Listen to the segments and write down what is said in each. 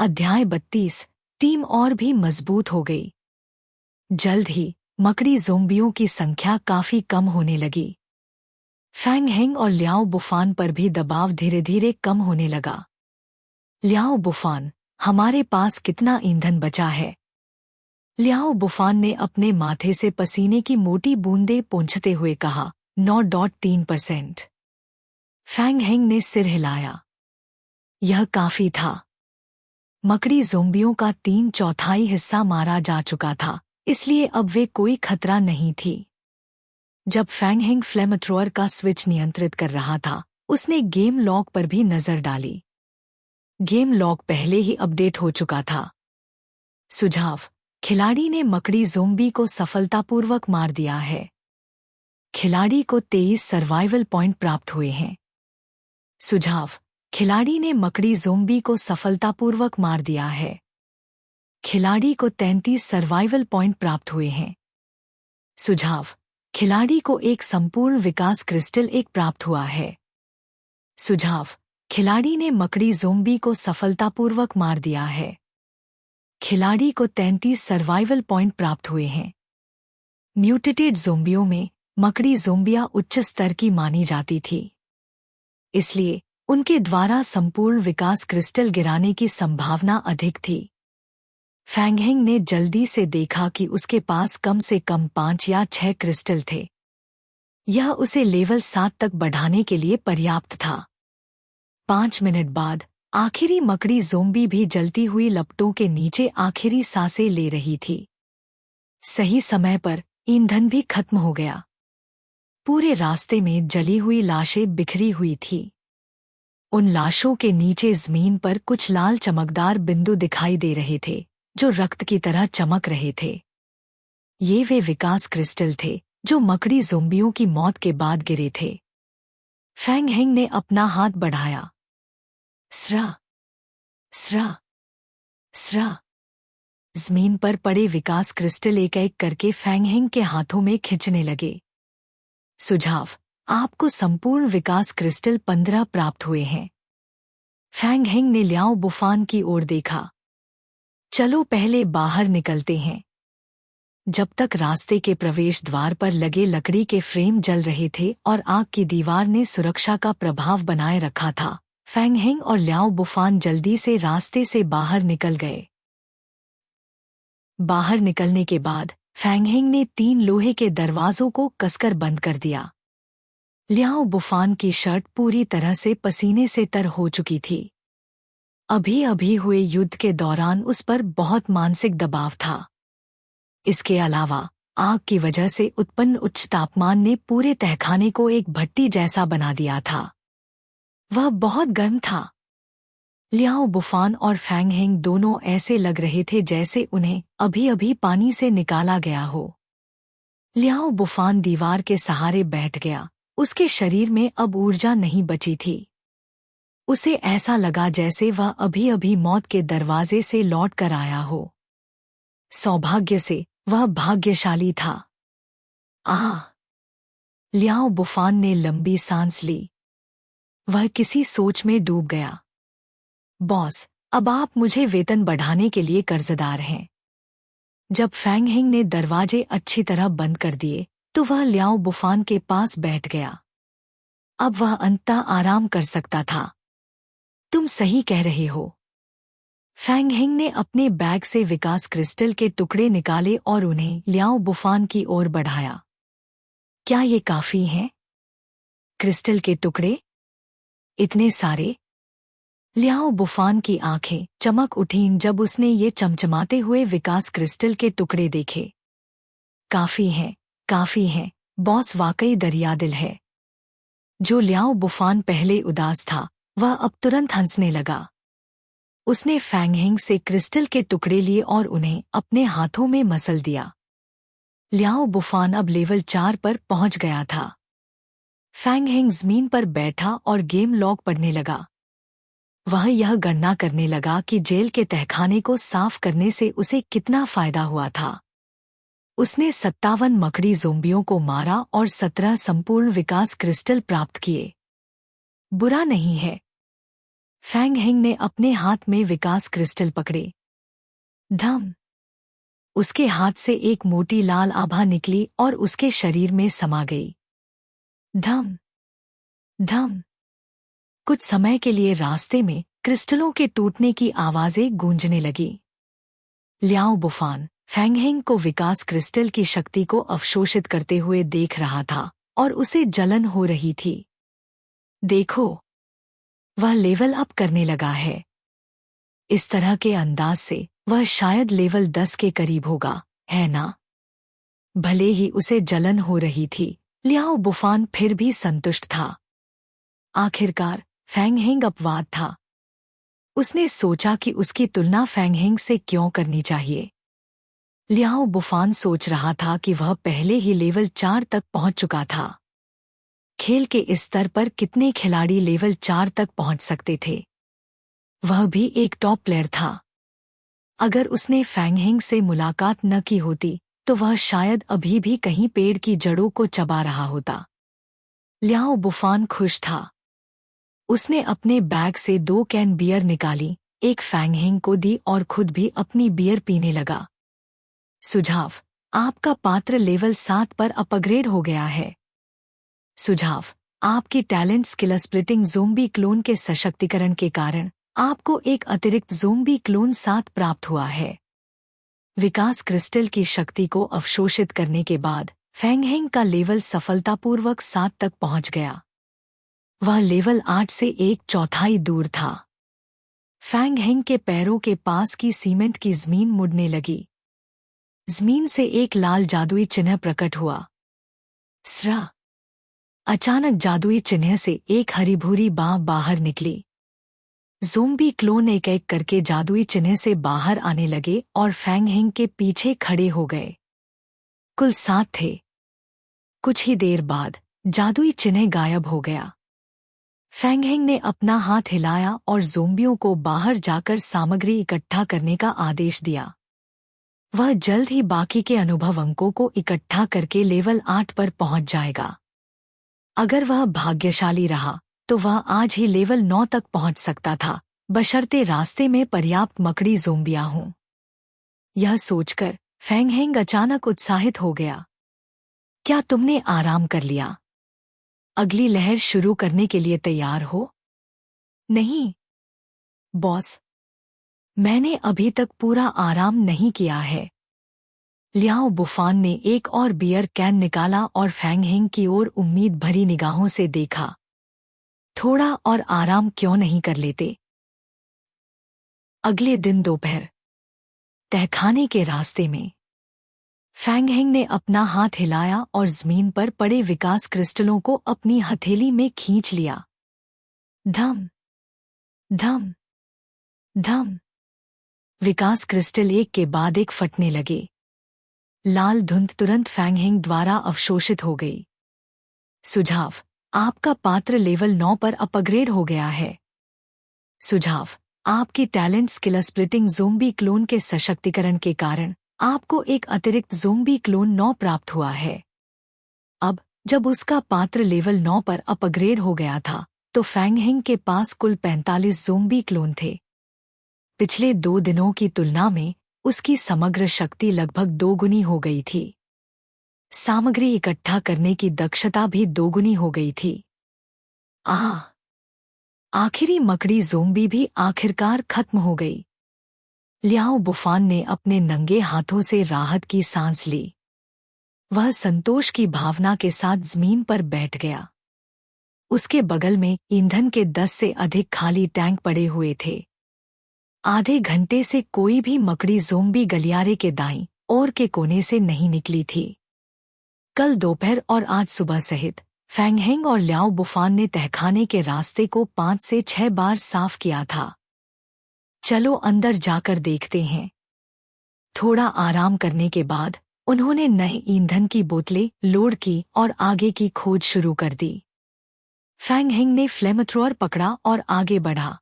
अध्याय 32। टीम और भी मजबूत हो गई। जल्द ही मकड़ी ज़ोंबियों की संख्या काफी कम होने लगी। फैंग हेंग और लियाओ बुफान पर भी दबाव धीरे धीरे कम होने लगा। लियाओ बुफान, हमारे पास कितना ईंधन बचा है? लियाओ बुफान ने अपने माथे से पसीने की मोटी बूंदें पोंछते हुए कहा। 9.3%। फैंग हेंग ने सिर हिलाया। यह काफी था। मकड़ी ज़ोंबियों का 3/4 हिस्सा मारा जा चुका था, इसलिए अब वे कोई खतरा नहीं थी। जब फैंग हेंग फ्लेमथ्रोअर का स्विच नियंत्रित कर रहा था, उसने गेम लॉग पर भी नजर डाली। गेम लॉग पहले ही अपडेट हो चुका था। सुझाव: खिलाड़ी ने मकड़ी ज़ोंबी को सफलतापूर्वक मार दिया है। खिलाड़ी को 23 सर्वाइवल पॉइंट प्राप्त हुए हैं। सुझाव: खिलाड़ी ने मकड़ी ज़ोंबी को सफलतापूर्वक मार दिया है। खिलाड़ी को 33 सर्वाइवल पॉइंट प्राप्त हुए हैं। सुझाव: खिलाड़ी को एक संपूर्ण विकास क्रिस्टल प्राप्त हुआ है। सुझाव: खिलाड़ी ने मकड़ी ज़ोंबी को सफलतापूर्वक मार दिया है। खिलाड़ी को 33 सर्वाइवल पॉइंट प्राप्त हुए हैं। म्यूटेटेड ज़ोंबियों में मकड़ी ज़ोंबियां उच्च स्तर की मानी जाती थी, इसलिए उनके द्वारा संपूर्ण विकास क्रिस्टल गिराने की संभावना अधिक थी। फैंग हेंग ने जल्दी से देखा कि उसके पास कम से कम 5 या 6 क्रिस्टल थे। यह उसे लेवल 7 तक बढ़ाने के लिए पर्याप्त था। 5 मिनट बाद आखिरी मकड़ी ज़ोंबी भी जलती हुई लपटों के नीचे आखिरी सांसें ले रही थी। सही समय पर ईंधन भी खत्म हो गया। पूरे रास्ते में जली हुई लाशें बिखरी हुई थीं। उन लाशों के नीचे जमीन पर कुछ लाल चमकदार बिंदु दिखाई दे रहे थे, जो रक्त की तरह चमक रहे थे। ये वे विकास क्रिस्टल थे जो मकड़ी ज़ोंबियों की मौत के बाद गिरे थे। फैंग हेंग ने अपना हाथ बढ़ाया। स्रा स्रा स्रा। जमीन पर पड़े विकास क्रिस्टल एक एक करके फैंग हेंग के हाथों में खिंचने लगे। सुझाव: आपको संपूर्ण विकास क्रिस्टल 15 प्राप्त हुए हैं। फैंग हेंग ने लियाओ बुफान की ओर देखा। चलो पहले बाहर निकलते हैं। जब तक रास्ते के प्रवेश द्वार पर लगे लकड़ी के फ्रेम जल रहे थे और आग की दीवार ने सुरक्षा का प्रभाव बनाए रखा था, फैंग हेंग और लियाओ बुफान जल्दी से रास्ते से बाहर निकल गए। बाहर निकलने के बाद फैंग हेंग ने 3 लोहे के दरवाजों को कसकर बंद कर दिया। लियाओ बुफान की शर्ट पूरी तरह से पसीने से तर हो चुकी थी। अभी अभी हुए युद्ध के दौरान उस पर बहुत मानसिक दबाव था। इसके अलावा आग की वजह से उत्पन्न उच्च तापमान ने पूरे तहखाने को एक भट्टी जैसा बना दिया था। वह बहुत गर्म था। लियाओ बुफान और फैंग हेंग दोनों ऐसे लग रहे थे जैसे उन्हें अभी अभी पानी से निकाला गया हो। लियाओ बुफान दीवार के सहारे बैठ गया। उसके शरीर में अब ऊर्जा नहीं बची थी। उसे ऐसा लगा जैसे वह अभी अभी मौत के दरवाजे से लौट कर आया हो। सौभाग्य से वह भाग्यशाली था। आह! लियाओ बुफान ने लंबी सांस ली। वह किसी सोच में डूब गया। बॉस, अब आप मुझे वेतन बढ़ाने के लिए कर्जदार हैं। जब फैंग हेंग ने दरवाजे अच्छी तरह बंद कर दिए तो वह लियाओ बुफान के पास बैठ गया। अब वह अंततः आराम कर सकता था। तुम सही कह रहे हो। फैंग हेंग ने अपने बैग से विकास क्रिस्टल के टुकड़े निकाले और उन्हें लियाओ बुफान की ओर बढ़ाया। क्या ये काफी हैं? क्रिस्टल के टुकड़े? इतने सारे? लियाओ बुफान की आंखें चमक उठीं जब उसने ये चमचमाते हुए विकास क्रिस्टल के टुकड़े देखे। काफी हैं, बॉस वाकई दरियादिल है। जो लियाओ बुफान पहले उदास था, वह अब तुरंत हंसने लगा। उसने फैंग हेंग से क्रिस्टल के टुकड़े लिए और उन्हें अपने हाथों में मसल दिया। लियाओ बुफान अब लेवल 4 पर पहुंच गया था। फैंग हेंग जमीन पर बैठा और गेम लॉग पढ़ने लगा। वह यह गणना करने लगा कि जेल के तहखाने को साफ करने से उसे कितना फायदा हुआ था। उसने 57 मकड़ी ज़ोंबियों को मारा और 17 संपूर्ण विकास क्रिस्टल प्राप्त किए। बुरा नहीं है। फैंग हेंग ने अपने हाथ में विकास क्रिस्टल पकड़े। धम! उसके हाथ से एक मोटी लाल आभा निकली और उसके शरीर में समा गई। धम! धम! कुछ समय के लिए रास्ते में क्रिस्टलों के टूटने की आवाजें गूंजने लगी। लियाओ बुफान फैंग हेंग को विकास क्रिस्टल की शक्ति को अवशोषित करते हुए देख रहा था और उसे जलन हो रही थी। देखो, वह लेवल अप करने लगा है। इस तरह के अंदाज से वह शायद लेवल 10 के करीब होगा, है ना? भले ही उसे जलन हो रही थी, लियाओ बुफान फिर भी संतुष्ट था। आखिरकार फैंग हेंग अपवाद था। उसने सोचा कि उसकी तुलना फैंग हेंग से क्यों करनी चाहिए। लियाओ बुफान सोच रहा था कि वह पहले ही लेवल 4 तक पहुंच चुका था। खेल के इस स्तर पर कितने खिलाड़ी लेवल 4 तक पहुंच सकते थे? वह भी एक टॉप प्लेयर था। अगर उसने फैंग हेंग से मुलाकात न की होती तो वह शायद अभी भी कहीं पेड़ की जड़ों को चबा रहा होता। लियाओ बुफान खुश था। उसने अपने बैग से 2 कैन बियर निकाली, एक फैंग हेंग को दी और खुद भी अपनी बियर पीने लगा। सुझाव: आपका पात्र लेवल 7 पर अपग्रेड हो गया है। सुझाव: आपकी talent skill splitting zombie clone के सशक्तिकरण के कारण आपको एक अतिरिक्त ज़ोंबी क्लोन 7 प्राप्त हुआ है। विकास क्रिस्टल की शक्ति को अवशोषित करने के बाद फैंग हेंग का लेवल सफलतापूर्वक 7 तक पहुंच गया। वह लेवल 8 से 1/4 दूर था। फैंग हेंग के पैरों के पास की सीमेंट की जमीन मुड़ने लगी। जमीन से एक लाल जादुई चिन्ह प्रकट हुआ। स्रा! अचानक जादुई चिन्ह से एक हरी भूरी बाँह बाहर निकली। ज़ोंबी क्लोन एक एक करके जादुई चिन्ह से बाहर आने लगे और फैंग हेंग के पीछे खड़े हो गए। कुल 7 थे। कुछ ही देर बाद जादुई चिन्ह गायब हो गया। फैंग हेंग ने अपना हाथ हिलाया और ज़ोंबियों को बाहर जाकर सामग्री इकट्ठा करने का आदेश दिया। वह जल्द ही बाकी के अनुभव अंकों को इकट्ठा करके लेवल 8 पर पहुंच जाएगा। अगर वह भाग्यशाली रहा तो वह आज ही लेवल 9 तक पहुंच सकता था, बशर्ते रास्ते में पर्याप्त मकड़ी ज़ोंबियां हों। यह सोचकर फैंग हेंग अचानक उत्साहित हो गया। क्या तुमने आराम कर लिया? अगली लहर शुरू करने के लिए तैयार हो? नहीं, बॉस। मैंने अभी तक पूरा आराम नहीं किया है। लियाओ बुफान ने एक और बियर कैन निकाला और फैंग हेंग की ओर उम्मीद भरी निगाहों से देखा। थोड़ा और आराम क्यों नहीं कर लेते? अगले दिन दोपहर तहखाने के रास्ते में फैंग हेंग ने अपना हाथ हिलाया और जमीन पर पड़े विकास क्रिस्टलों को अपनी हथेली में खींच लिया। धम! धम! धम! विकास क्रिस्टल एक के बाद एक फटने लगे। लाल धुंध तुरंत फैंग हेंग द्वारा अवशोषित हो गई। सुझाव: आपका पात्र लेवल 9 पर अपग्रेड हो गया है। सुझाव: आपकी talent skill splitting zombie clone के सशक्तिकरण के कारण आपको एक अतिरिक्त ज़ोंबी क्लोन 9 प्राप्त हुआ है। अब जब उसका पात्र लेवल 9 पर अपग्रेड हो गया था तो फैंग हेंग के पास कुल 45 ज़ोंबी क्लोन थे। पिछले 2 दिनों की तुलना में उसकी समग्र शक्ति लगभग दोगुनी हो गई थी। सामग्री इकट्ठा करने की दक्षता भी दोगुनी हो गई थी। आखिरी मकड़ी ज़ोंबी भी आखिरकार खत्म हो गई। लियाओ बुफान ने अपने नंगे हाथों से राहत की सांस ली। वह संतोष की भावना के साथ जमीन पर बैठ गया। उसके बगल में ईंधन के 10 से अधिक खाली टैंक पड़े हुए थे। आधे घंटे से कोई भी मकड़ी ज़ोंबी गलियारे के दाईं ओर के कोने से नहीं निकली थी। कल दोपहर और आज सुबह सहित फैंग हेंग और लियाओ बुफान ने तहखाने के रास्ते को 5 से 6 बार साफ किया था। चलो अंदर जाकर देखते हैं। थोड़ा आराम करने के बाद उन्होंने नए ईंधन की बोतलें लोड की और आगे की खोज शुरू कर दी। फैंग हेंग ने फ्लेमथ्रोअर पकड़ा और आगे बढ़ा।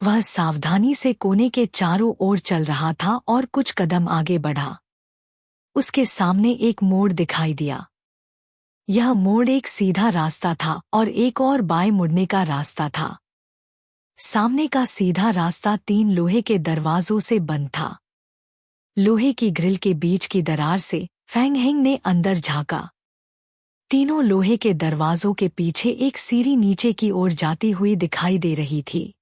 वह सावधानी से कोने के चारों ओर चल रहा था और कुछ कदम आगे बढ़ा। उसके सामने एक मोड़ दिखाई दिया। यह मोड़ एक सीधा रास्ता था और एक और बाएं मुड़ने का रास्ता था। सामने का सीधा रास्ता 3 लोहे के दरवाजों से बंद था। लोहे की ग्रिल के बीच की दरार से फैंग हेंग ने अंदर झांका। तीनों लोहे के दरवाजों के पीछे एक सीढ़ी नीचे की ओर जाती हुई दिखाई दे रही थी।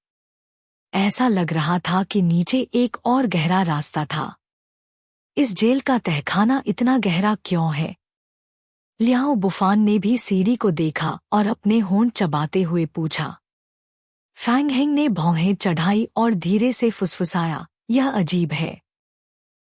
ऐसा लग रहा था कि नीचे एक और गहरा रास्ता था। इस जेल का तहखाना इतना गहरा क्यों है? लियाओ बुफान ने भी सीढ़ी को देखा और अपने होंठ चबाते हुए पूछा। फैंग हेंग ने भौहें चढ़ाई और धीरे से फुसफुसाया, यह अजीब है।